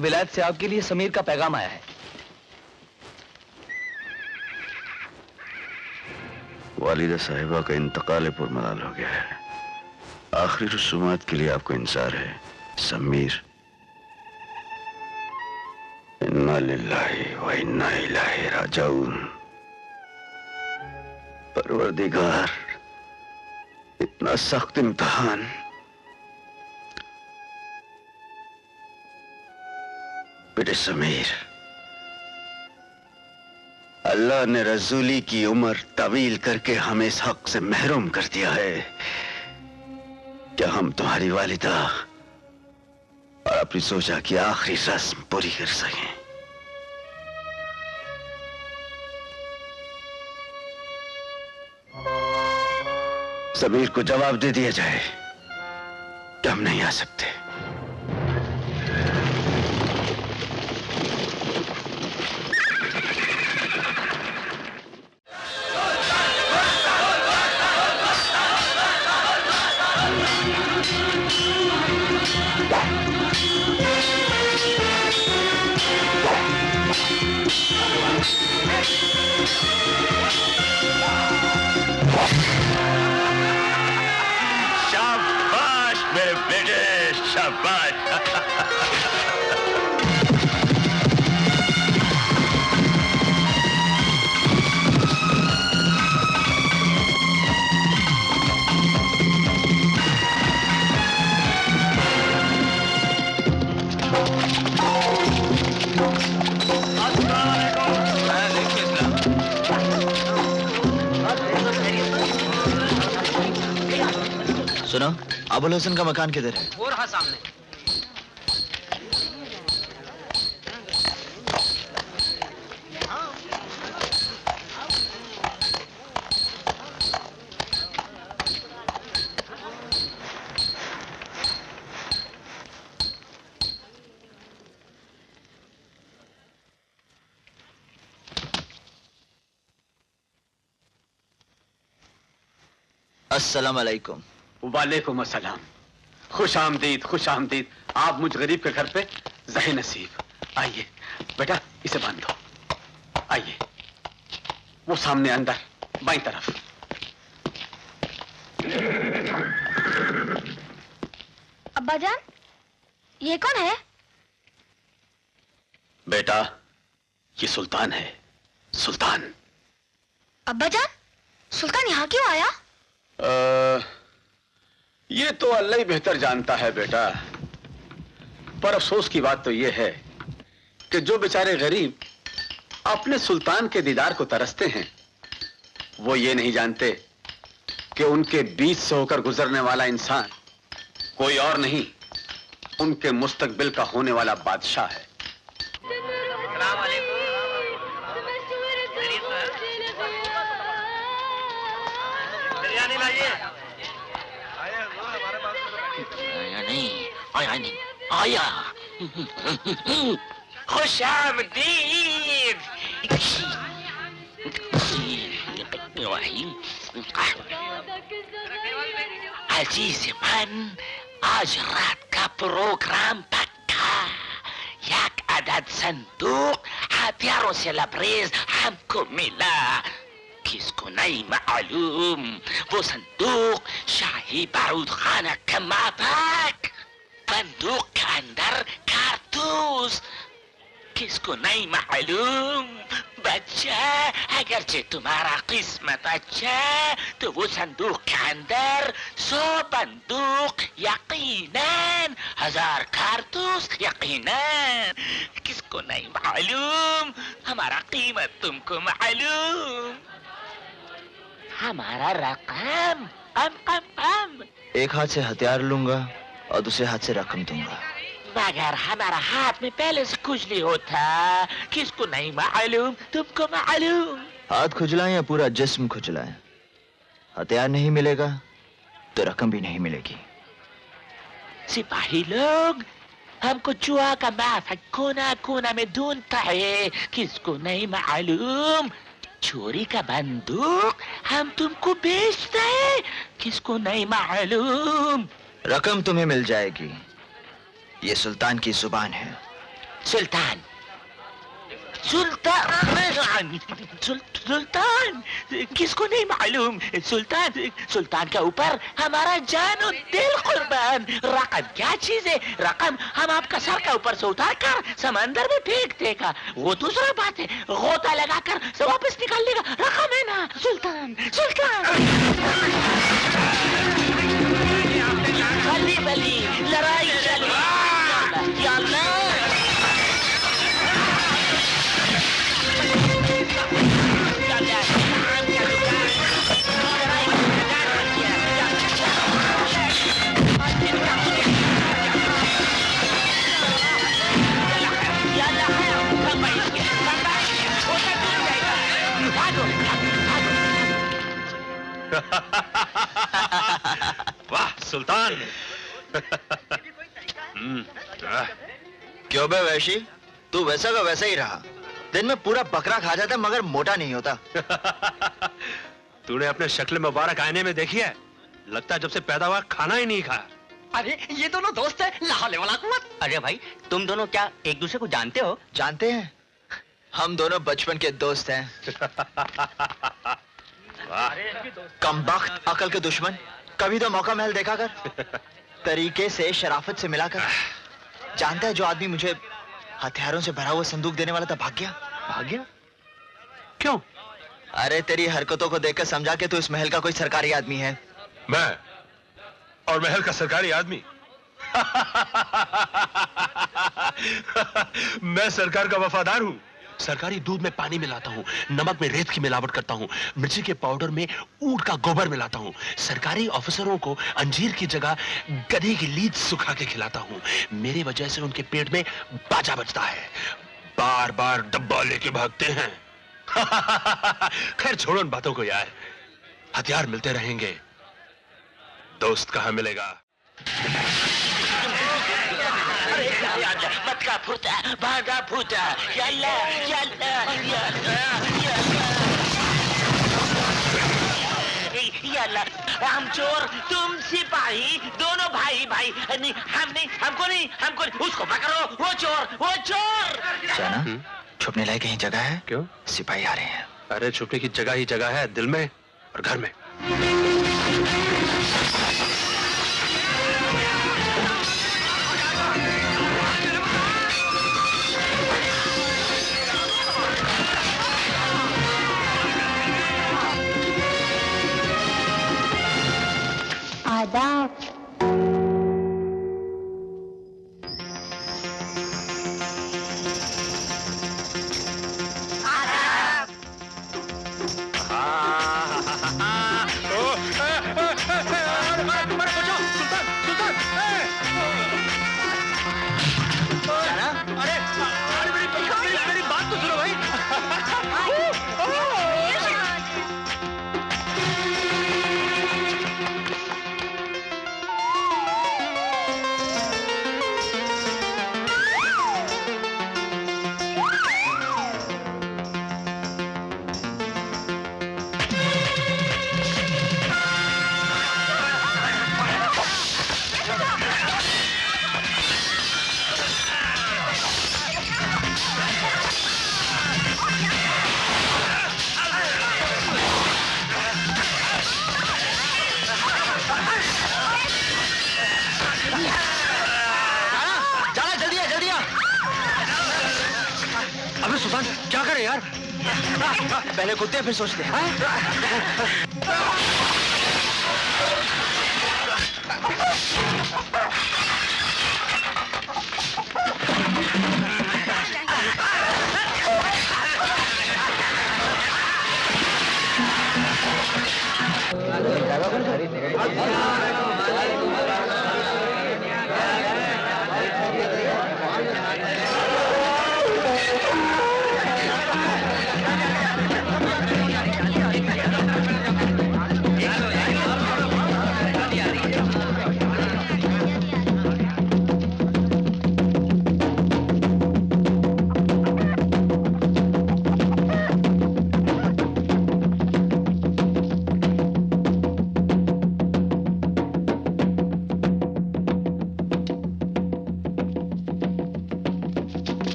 विलायत से आपके लिए समीर का पैगाम आया है। वालिदा साहिबा का इंतकाल पुरमलाल हो गया है। आखिरी रसूमात के लिए आपको इंतजार है समीर। इन्ना लिल्लाहि व इन्ना इलैहि राजिऊन। परवरदिगार, इतना सख्त इम्तिहान बेटे समीर, अल्लाह ने रसूली की उम्र तवील करके हमें इस हक से महरूम कर दिया है कि हम तुम्हारी वालिदा और अपनी सोचा की आखिरी रस्म पूरी कर सकें। समीर को जवाब दे दिया जाए कि हम नहीं आ सकते। शाबाश मेरे बेटे, शाबाश। सुनो, अबुल हसन का मकान किधर है? वो रहा सामने। अस्सलाम वालेकुम। वालेकुम अस्सलाम। खुश आमदीद, खुश आमदीद। आप मुझ गरीब के घर पे ज़हे नसीब। आइए बेटा, इसे बांध दो। आइए, वो सामने अंदर बाईं तरफ। अब्बा जान, ये कौन है? बेटा, ये सुल्तान है, सुल्तान। अब्बा जान, सुल्तान यहाँ क्यों आया? ये तो अल्लाह ही बेहतर जानता है बेटा, पर अफसोस की बात तो ये है कि जो बेचारे गरीब अपने सुल्तान के दीदार को तरसते हैं, वो ये नहीं जानते कि उनके बीच से होकर गुजरने वाला इंसान कोई और नहीं, उनके मुस्तकबिल का होने वाला बादशाह है। आया नहीं, आया। खुश आमदीद। अजीज मन, आज रात का प्रोग्राम पक्का। एक अदद संदूक हथियारों से लबरेज हमको मिला। किसको नहीं मालूम, वो संदूक शाही बारूद खाना का माफक। बंदूक के अंदर कारतूस। किसको नहीं मालूम बच्चा, अगरचे तुम्हारा किस्मत अच्छा तो वो संदूक के अंदर 100 बंदूक यकीनन, 1000 कारतूस यकीनन। किसको नहीं मालूम, हमारा कीमत तुमको मालूम, हमारा रकम कम। एक हाथ से हथियार लूंगा और दूसरे हाथ से रकम दूंगा। मगर हमारा हाथ में पहले से खुजली होता। किसको नहीं मालूम, तुमको मालूम। हाथ खुजलाएं या पूरा जिस्म खुजलाएं, हथियार नहीं मिलेगा तो रकम भी नहीं मिलेगी। सिपाही लोग हमको जुआ का माफक कोना कोना में ढूंढता है। किसको नहीं मालूम, चोरी का बंदूक हम तुमको बेचते हैं। किसको नहीं मालूम। रकम तुम्हें मिल जाएगी, ये सुल्तान की जुबान है। सुल्तान सुल्तान सुल्तान किसको नहीं मालूम? सुल्तान सुल्तान के ऊपर हमारा जान और दिल कुर्बान। रकम क्या चीज है? रकम हम आपका सर के ऊपर से उतार कर समंदर में फेंक देगा, वो दूसरा बात है। गोता लगाकर से वापस निकाल लेगा, रकम है ना सुल्तान। सुल्तान बली बली लड़ाई चली। या अल्लाह वाह सुल्तान। क्यों बे वैशी, तू वैसा का वैसा ही रहा। दिन में पूरा बकरा खा जाता मगर मोटा नहीं होता। तूने अपने शक्ल मुबारक आईने में देखी है? लगता है जब से पैदा हुआ खाना ही नहीं खाया। अरे ये दोनों दोस्त है, लाहौल वाला कुआं। अरे भाई तुम दोनों क्या एक दूसरे को जानते हो? जानते हैं, हम दोनों बचपन के दोस्त हैं। कमबख्त अकल के दुश्मन, कभी तो मौका महल देखा कर, तरीके से शराफत से मिला कर। जानता है जो आदमी मुझे हथियारों से भरा हुआ संदूक देने वाला था भाग गया। भाग गया? क्यों? अरे तेरी हरकतों को देखकर समझा कि तू इस महल का कोई सरकारी आदमी है। मैं और महल का सरकारी आदमी? मैं सरकार का वफादार हूं। सरकारी दूध में पानी मिलाता हूं, नमक में रेत की मिलावट करता हूं, मिर्ची के पाउडर में ऊंट का गोबर मिलाता हूं। सरकारी ऑफिसरों को अंजीर की जगह गधे की लीद सुखा के खिलाता हूं। मेरी वजह से उनके पेट में बाजा बजता है, बार बार डब्बा लेके भागते हैं। खैर छोड़ो उन बातों को यार, हथियार मिलते रहेंगे, दोस्त कहां मिलेगा? मत का फुटा बाधा फूटा। Yalla Yalla Yalla Yalla. हम चोर तुम सिपाही, दोनों भाई भाई। नहीं हम नहीं, हमको नहीं, हमको नहीं। उसको पकड़ो, वो चोर, वो चोर। जाना छुपने लायक कहीं जगह है? क्यों? सिपाही आ रहे हैं। अरे छुपने की जगह ही जगह है, दिल में और घर में। आदाब। मेरी बात तो सुनो भाई। अबे सुल्तान क्या करे यार? पहले कुत्ते हैं फिर सोचते हैं।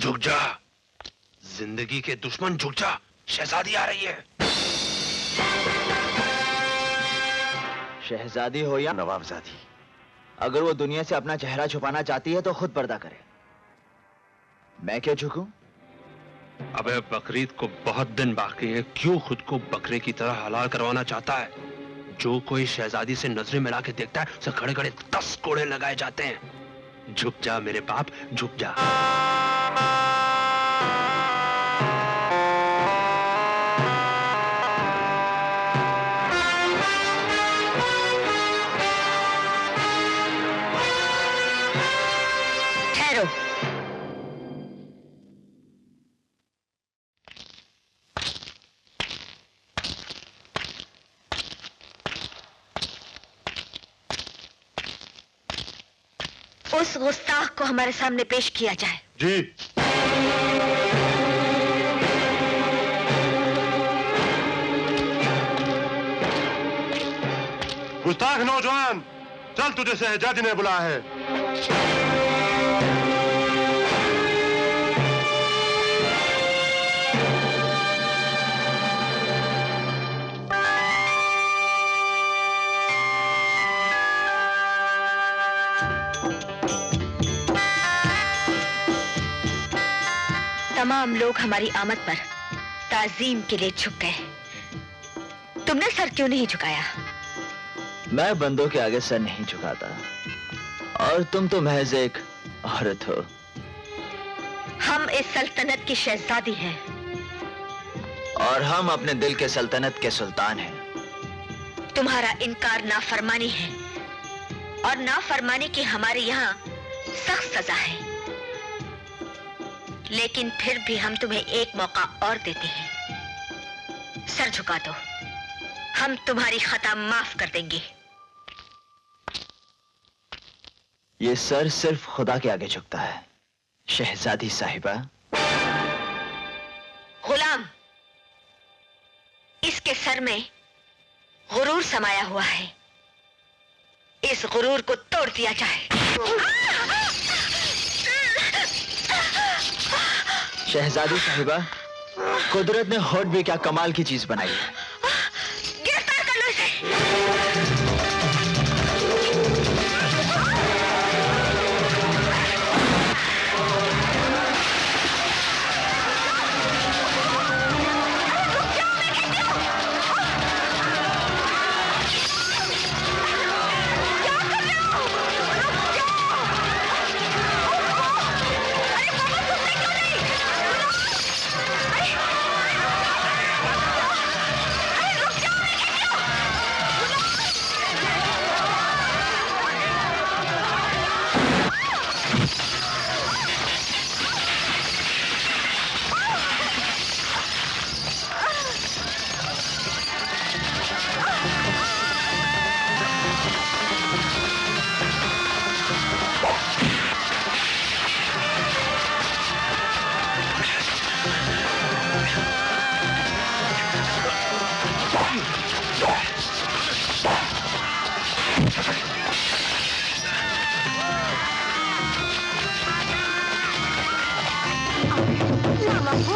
झुक जा, जिंदगी के दुश्मन झुक जा, शहजादी आ रही है। शहजादी हो या नवाबजादी। अगर वो दुनिया से अपना चेहरा छुपाना चाहती है तो खुद पर्दा करे। मैं क्यों झुकूं? अबे बकरीद को बहुत दिन बाकी है, क्यों खुद को बकरे की तरह हलाल करवाना चाहता है? जो कोई शहजादी से नजरें मिला के देखता है उसे खड़े खड़े 10 कोड़े लगाए जाते हैं। झुक जा मेरे बाप, झुक जा। ठहरो। उस गुस्ताख को हमारे सामने पेश किया जाए। जी। गुस्ताख नौजवान, चल, तुझे शहजादी ने बुलाया है। तमाम लोग हमारी आमद पर ताजीम के लिए झुक गए। तुमने सर क्यों नहीं झुकाया? मैं बंदों के आगे सर नहीं झुकाता, और तुम तो महज एक औरत हो। हम इस सल्तनत की शहजादी हैं। और हम अपने दिल के सल्तनत के सुल्तान हैं। तुम्हारा इनकार नाफरमानी है, और नाफरमानी की हमारे यहाँ सख्त सजा है। लेकिन फिर भी हम तुम्हें एक मौका और देते हैं। सर झुका दो, हम तुम्हारी खता माफ कर देंगे। ये सर सिर्फ खुदा के आगे झुकता है, शहजादी साहिबा। गुलाम, इसके सर में गुरूर समाया हुआ है। इस गुरूर को तोड़ दिया जाए। शहजादी साहिबा, कुदरत ने होठ भी क्या कमाल की चीज बनाई है। गिरफ्तार कर लो इसे। Mamaku,